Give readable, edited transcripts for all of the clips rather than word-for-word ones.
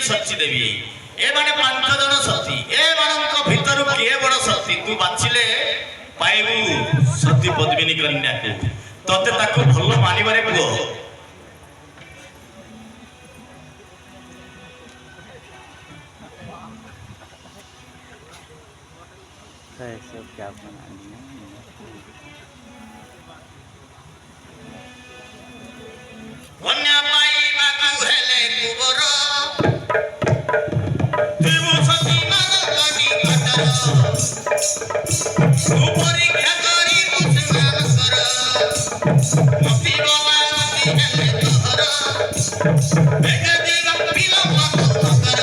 सती देवी ए माने पांच जन सती ए मानक भितर किए बड़ सती तू बाछिले पाइबू सती पद्मिनी कन्या को तते ताको भल मानिबारे को ऐसे क्या बनानी है कन्या पाई बाकू हेले कुबर देव सती मान कनी कतर तू परीक्षा करी मुसलमान कर मती बवाती हेले तोहर एक दिग विलंब कर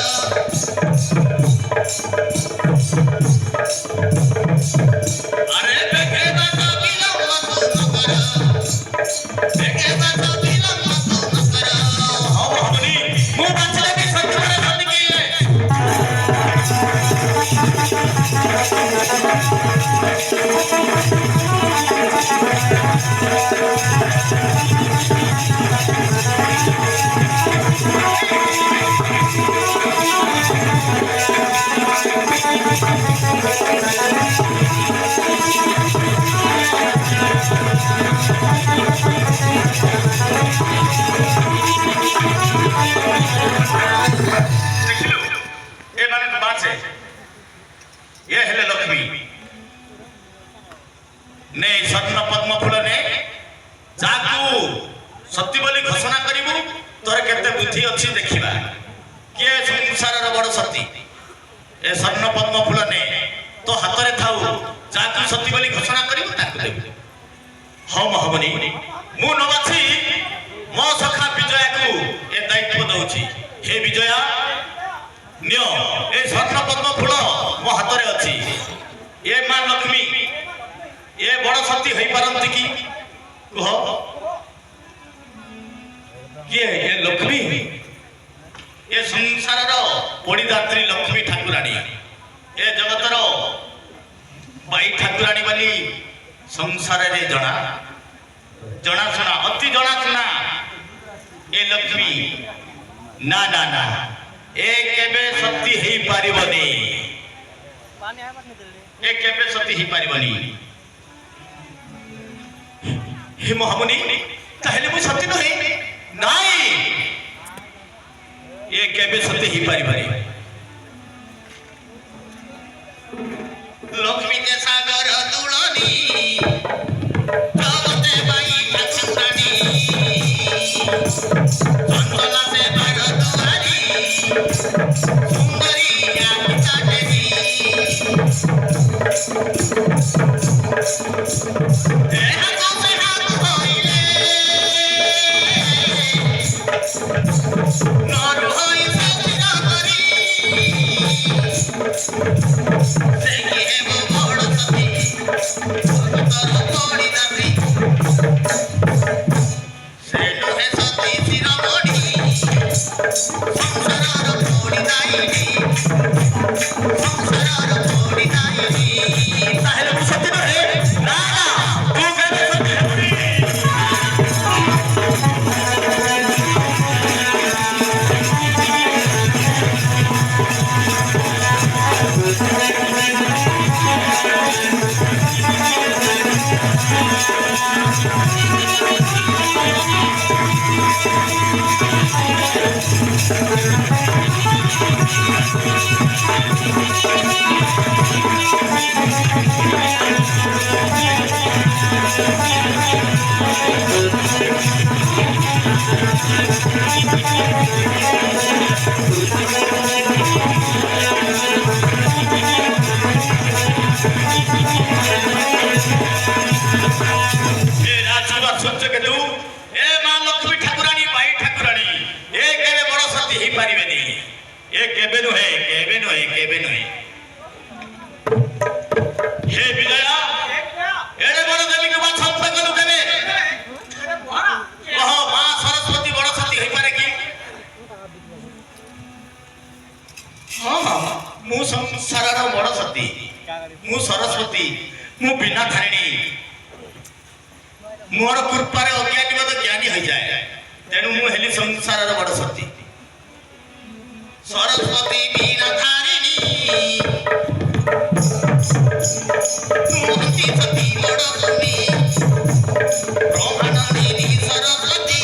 अरे बेगे बात विलंब कर बेगे बात विलंब कर हम हमनी मु बचले भी सत्य करे सती की ये हेले लक्ष्मी ने स्वर्ण पद्म फूल ने जाकू सत्य बोली घोषणा करिबु तोर केते बुद्धि अछि देखिबा के संसार रो बड़ सती ए स्वर्ण पद्म फूल ने तो हाथ रे थाउ जाकू सत्य बोली घोषणा करिबु ताकू देबु हम हबनी मु नबाछि मो सखा विजय को ए दायित्व दउछि हे विजया नियो ए स्वर्ण पद्म फूल मो हाथ रे अछि ए मां लक्ष्मी ए बड़ सती होई पारंती की कह ये लक्ष्मी ए संसार रो पड़ीदात्री लक्ष्मी ठाकुराणी ए जगत रो बाई ठाकुराणी वाली संसार रे जणा जणा सुना अति जणा सुना ए लक्ष्मी ना ना ना ए केबे सती हेई पारिबनी ए केबे सती हेई पारिबनी हे मोहमुनि ताहेले मु सती नही नाई ए केबे सती हेई पारिबनी लक्ष्मी के सागर दुलनी जगते बाई ठाकुरानी चंचला से भारद्वारी सुंदरी यामिता देवी ए हाथ से हाथ होइले नर होई सजना करी से की हेबो बड़ सती तोर कोड़ी दाती से लोहे सती शिरोमणि संसार कोड़ी दाईनी संसार कोड़ी दाईनी ताहेले मु सती नहे ना ना तू केबे सती हेबी ସୂର୍ଯ୍ୟକେତୁ ଏ ମା ଲକ୍ଷ୍ମୀ ଠାକୁରାଣୀ ବାଇ ଠାକୁରାଣୀ ଏ କେବେ ବଡ ସତୀ ହେଇପାରିବେନି ଏ କେବେ ନୁହେଁ କେବେ ନୁହେଁ କେବେ ନୁହେଁ ହେ ବିଜୟା ଏଡେ ବଡ ଦେବୀକୁ ବାଛନ୍ତ କଲୁ କେବେ କହ ମା ସରସ୍ୱତୀ ବଡ ସତୀ ହେଇପାରେ କି ହଁ ମୁଁ ସଂସାରର ବଡ ସତୀ ମୁଁ ସରସ୍ୱତୀ ମୁଁ ବିନା ଧାରିଣୀ मोर कृपारे अज्ञानी मत ज्ञानी हो जाए तेणु मु हेली संसार बड़ सती सरस्वती बीना धारिणी मोहती सती बड़ भूमि ब्रह्मानंदिनी सरस्वती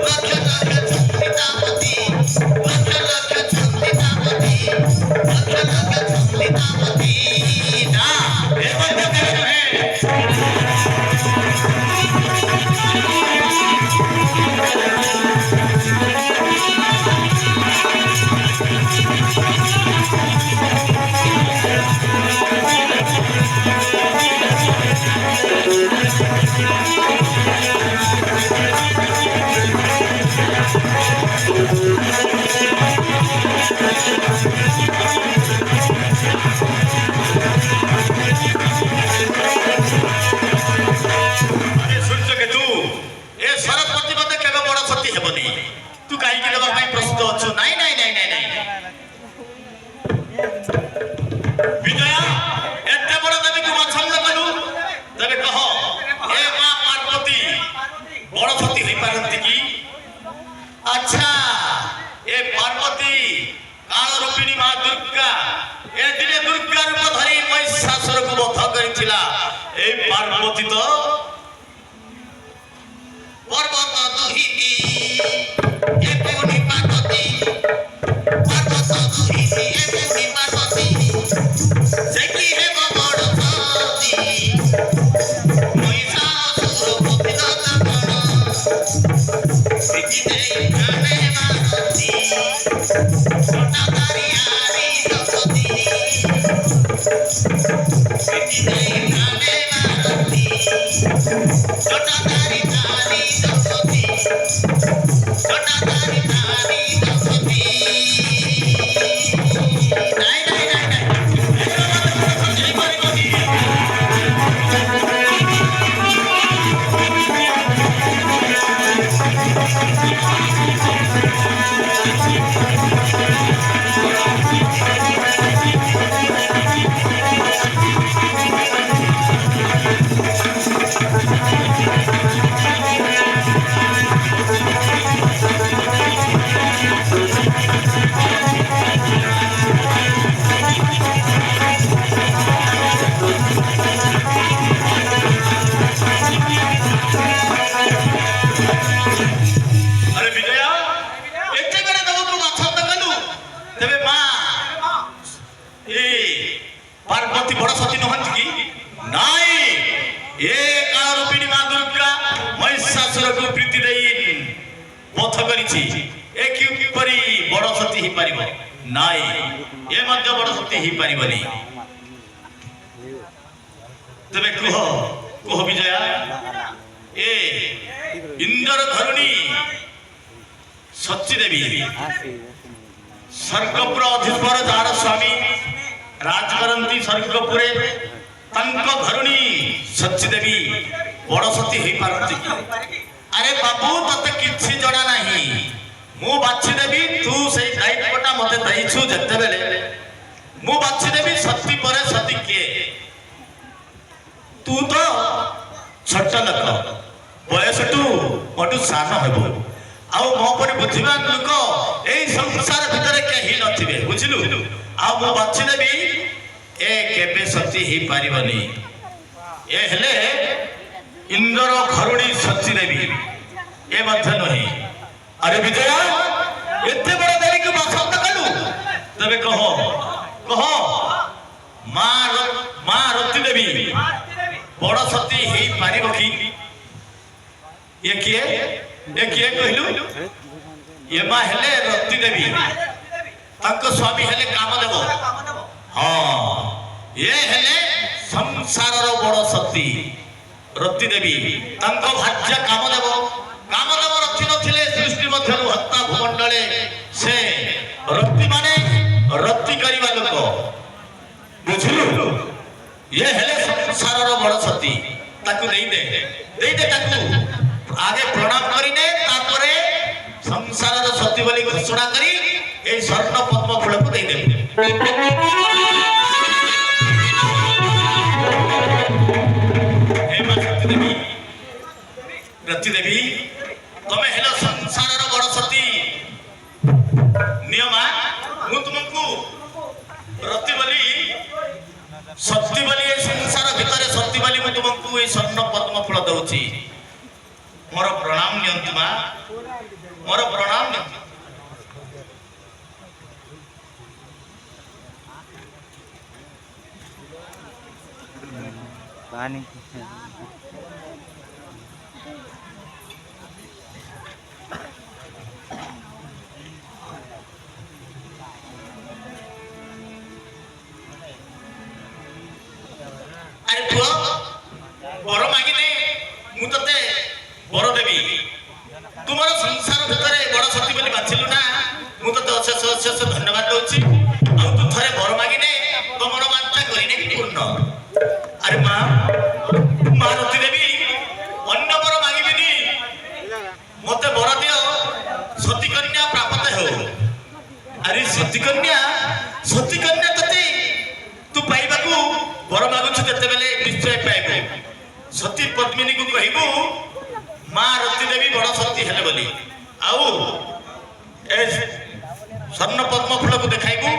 लक्ष लक्ष चंदितावती लक्ष लक्ष चंदितावती लक्ष लक्ष चंदितावती ना ए बंद कर है अच्छा ए पार्वती काल रूपिणी मां दुर्गा ए दिने दुर्गा रूप धरी महिषासुर को वध करिथिला ए पार्वती तो पर्वत दुहिती ए कोनी पार्वती पर्वत दुहिती ए कोनी पार्वती सेकी हे बड़ सती महिषासुर पतिना तपण सिटी दे पार्वती बड़ सती नहंती कि नाई ए काल रूपिणी मां दुर्गा महिषासुर को प्रीति देई पथ करिछि ए किपरि बड़ सती ही परिबो नाई ए मध्य बड़ सती ही परिबनी तबे कह विजया ए इंद्र धरुणी सच्ची देवी स्वर्गपुर अधिपर जार स्वामी राज करंती स्वर्गपुरे तंक धरुणी सच्ची देवी बड़ सती हो पारती अरे बाबू तते किछि जणा नाही मु बाछि देवी तू से दायित्वटा मते दैछु जते बेले मु बाछि देवी सती परे सती के तू तो छोट लोक बयस टू मटू सान हेबो आउ मो पर बुद्धिमान लोक एई संसार भितर केही नथिबे बुझिलु आ मु बाछि देवी ए केबे सती ही पारिबनी ए हेले इंद्र खरुणी सती देवी ए मध्य नहीं अरे विजया एते बड़ देवी को पसंद कलु तबे कहो मां रति देवी बड़ सती ही पारिब की ये किए ए किए कहलु ये मां हेले रति देवी तांको स्वामी हेले कामदेव हां ये हेले संसारर बड़ शक्ति रति देवी तांको भाज्य कामदेव कामदेव रति नथिले सृष्टि मध्यरु हत्ता भूमंडले से रति माने रति करिवा लोक बुझलु ये हेले संसारर बड़ शक्ति ताकू दे ताकू आगे प्रणाम करिने तापरे संसारर शक्ति बोली घोषणा करी ए स्वर्ण पद्म फूल को दे दे हे मां रति देवी तमे हेलो संसारर बड़ शक्ति नियमा मु तुमको रति बोली शक्ति बोली ए संसार भितर शक्ति बोली मु तुमको ए स्वर्ण पद्म फूल दउची मोर प्रणाम नियंतु मां मोर प्रणाम नियंतु पानी अरे पुआ बर मागिने मु तते बर देवी तुमर संसार भितरे बड़ शक्ति बोली बाछिलु ना मु तते अशेष अशेष धन्यवाद दउची आ तू थरे बर मागिने तमर मानता करिने पूर्ण अरे मां मां रति देवी अन्य बर मागिबिनी मते बर दियो सती कन्या प्राप्त हो अरे सती कन्या तते तू पाइबाकू बर मागुछु तेते बेले निश्चय पाइबो सती पद्मिनी को कहिबो मां रति देवी बड़ शक्ति हेले बोली आउ ए स्वर्ण पद्म फूल को देखाइबो